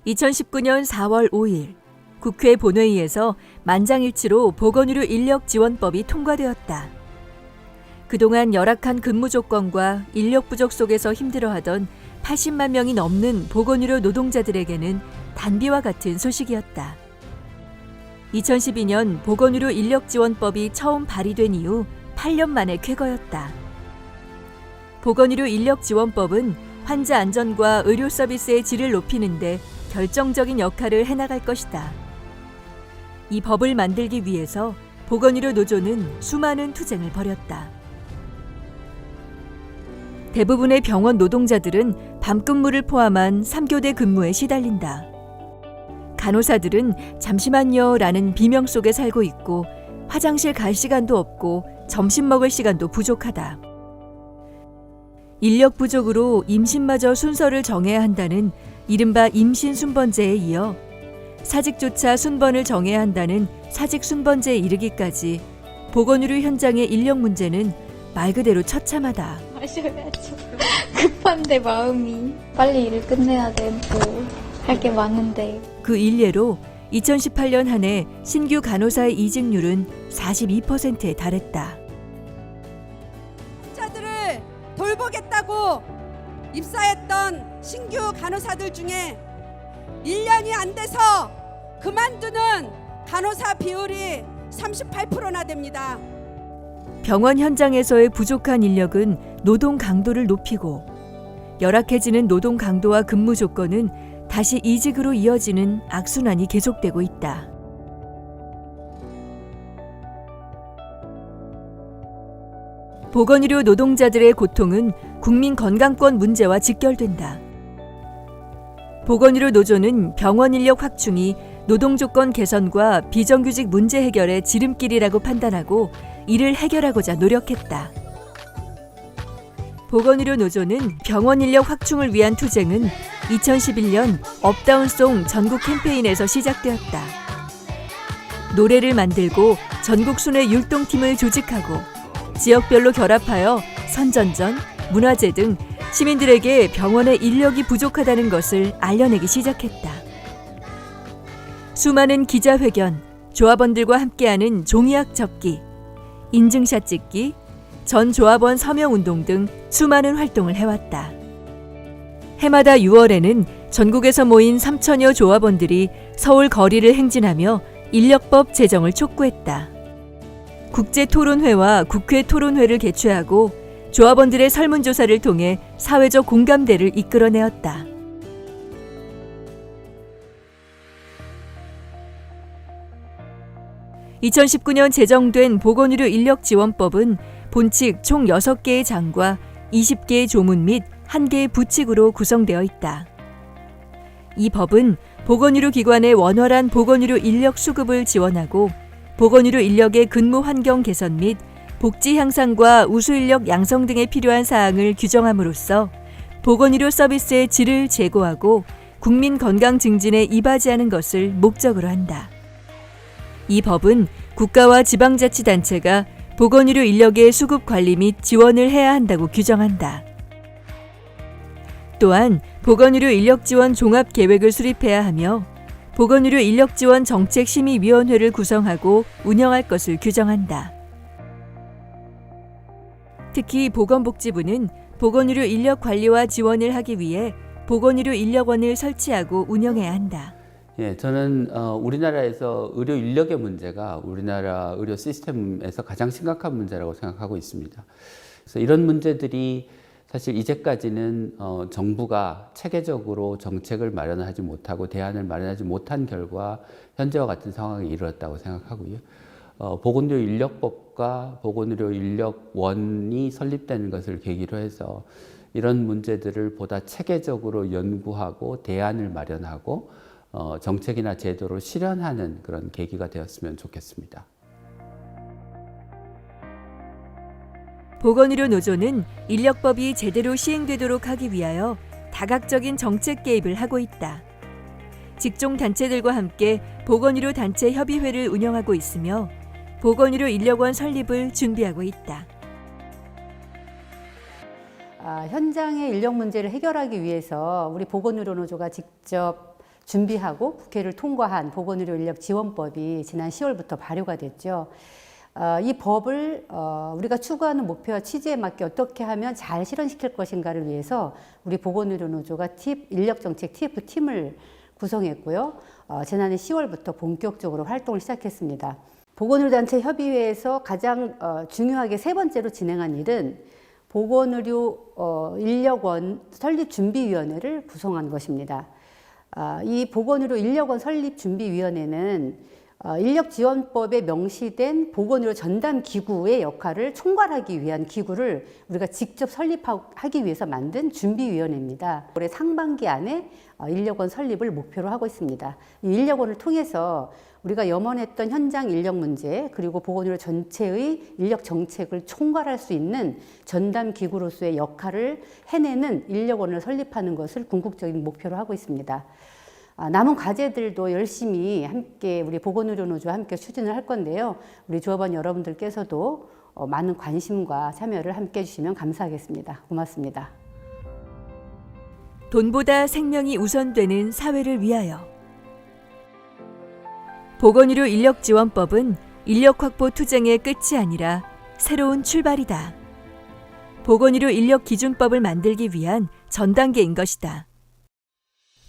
2019년 4월 5일 국회 본회의에서 만장일치로 보건의료 인력 지원법이 통과되었다. 그동안 열악한 근무 조건과 인력 부족 속에서 힘들어하던 80만 명이 넘는 보건의료 노동자들에게는 단비와 같은 소식이었다. 2012년 보건의료 인력 지원법이 처음 발의된 이후 8년 만에 쾌거였다. 보건의료 인력 지원법은 환자 안전과 의료 서비스의 질을 높이는 데 결정적인 역할을 해나갈 것이다. 이 법을 만들기 위해서 보건의료 노조는 수많은 투쟁을 벌였다. 대부분의 병원 노동자들은 밤근무를 포함한 3교대 근무에 시달린다. 간호사들은 잠시만요라는 비명 속에 살고 있고 화장실 갈 시간도 없고 점심 먹을 시간도 부족하다. 인력 부족으로 임신마저 순서를 정해야 한다는 이른바 임신순번제에 이어 사직조차 순번을 정해야 한다는 사직순번제에 이르기까지 보건의료 현장의 인력 문제는 말 그대로 처참하다. 마셔야죠. 급한데 마음이 빨리 일을 끝내야 되고 할 게 많은데. 그 일례로 2018년 한 해 신규 간호사의 이직률은 42%에 달했다. 환자들을 돌보겠다고 입사했던 신규 간호사들 중에 1년이 안 돼서 그만두는 간호사 비율이 38%나 됩니다. 병원 현장에서의 부족한 인력은 노동 강도를 높이고 열악해지는 노동 강도와 근무 조건은 다시 이직으로 이어지는 악순환이 계속되고 있다. 보건의료 노동자들의 고통은 국민건강권 문제와 직결된다. 보건의료 노조는 병원 인력 확충이 노동조건 개선과 비정규직 문제 해결의 지름길이라고 판단하고 이를 해결하고자 노력했다. 보건의료 노조는 병원 인력 확충을 위한 투쟁은 2011년 업다운송 전국 캠페인에서 시작되었다. 노래를 만들고 전국 순회 율동팀을 조직하고 지역별로 결합하여 선전전, 문화제 등 시민들에게 병원의 인력이 부족하다는 것을 알려내기 시작했다. 수많은 기자회견, 조합원들과 함께하는 종이학 접기, 인증샷 찍기, 전 조합원 서명운동 등 수많은 활동을 해왔다. 해마다 6월에는 전국에서 모인 3천여 조합원들이 서울 거리를 행진하며 인력법 제정을 촉구했다. 국제토론회와 국회 토론회를 개최하고 조합원들의 설문조사를 통해 사회적 공감대를 이끌어내었다. (2019년) 제정된 보건의료 인력지원법은 본칙 총 6개의 장과 20개의 조문 및 1개의 부칙으로 구성되어 있다. 이 법은 보건의료 기관의 원활한 보건의료 인력 수급을 지원하고 보건의료 인력의 근무 환경 개선 및 복지 향상과 우수 인력 양성 등에 필요한 사항을 규정함으로써 보건의료 서비스의 질을 제고하고 국민 건강 증진에 이바지하는 것을 목적으로 한다. 이 법은 국가와 지방자치단체가 보건의료 인력의 수급 관리 및 지원을 해야 한다고 규정한다. 또한 보건의료 인력지원 종합계획을 수립해야 하며 보건의료 인력지원 정책심의위원회를 구성하고 운영할 것을 규정한다. 특히 보건복지부는 보건의료 인력 관리와 지원을 하기 위해 보건의료 인력원을 설치하고 운영해야 한다. 저는 우리나라에서 의료 인력의 문제가 우리나라 의료 시스템에서 가장 심각한 문제라고 생각하고 있습니다. 그래서 이런 문제들이 사실 이제까지는 정부가 체계적으로 정책을 마련하지 못하고 대안을 마련하지 못한 결과 현재와 같은 상황에 이르렀다고 생각하고요. 보건의료 인력법과 보건의료 인력원이 설립되는 것을 계기로 해서 이런 문제들을 보다 체계적으로 연구하고 대안을 마련하고 정책이나 제도로 실현하는 그런 계기가 되었으면 좋겠습니다. 보건의료 노조는 인력법이 제대로 시행되도록 하기 위하여 다각적인 정책 개입을 하고 있다. 직종 단체들과 함께 보건의료 단체 협의회를 운영하고 있으며 보건의료 인력원 설립을 준비하고 있다. 현장의 인력 문제를 해결하기 위해서 우리 보건의료 노조가 직접 준비하고 국회를 통과한 보건의료인력지원법이 지난 10월부터 발효가 됐죠. 이 법을 우리가 추구하는 목표와 취지에 맞게 어떻게 하면 잘 실현시킬 것인가를 위해서 우리 보건의료노조가 인력정책 TF팀을 구성했고요. 지난해 10월부터 본격적으로 활동을 시작했습니다. 보건의료단체 협의회에서 가장 중요하게 세 번째로 진행한 일은 보건의료 인력원 설립준비위원회를 구성한 것입니다. 이 보건의료 인력원 설립준비위원회는 인력지원법에 명시된 보건의료 전담기구의 역할을 총괄하기 위한 기구를 우리가 직접 설립하기 위해서 만든 준비위원회입니다. 올해 상반기 안에 인력원 설립을 목표로 하고 있습니다. 이 인력원을 통해서 우리가 염원했던 현장 인력 문제 그리고 보건의료 전체의 인력 정책을 총괄할 수 있는 전담기구로서의 역할을 해내는 인력원을 설립하는 것을 궁극적인 목표로 하고 있습니다. 남은 과제들도 열심히 함께 우리 보건의료노조와 함께 추진을 할 건데요. 우리 조합원 여러분들께서도 많은 관심과 참여를 함께 해주시면 감사하겠습니다. 고맙습니다. 돈보다 생명이 우선되는 사회를 위하여. 보건의료 인력지원법은 인력 확보 투쟁의 끝이 아니라 새로운 출발이다. 보건의료 인력기준법을 만들기 위한 전 단계인 것이다.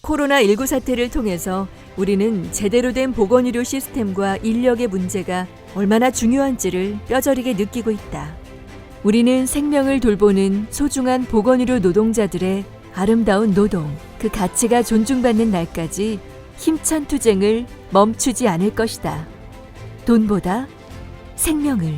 코로나19 사태를 통해서 우리는 제대로 된 보건의료 시스템과 인력의 문제가 얼마나 중요한지를 뼈저리게 느끼고 있다. 우리는 생명을 돌보는 소중한 보건의료 노동자들의 아름다운 노동, 그 가치가 존중받는 날까지 힘찬 투쟁을 멈추지 않을 것이다. 돈보다 생명을.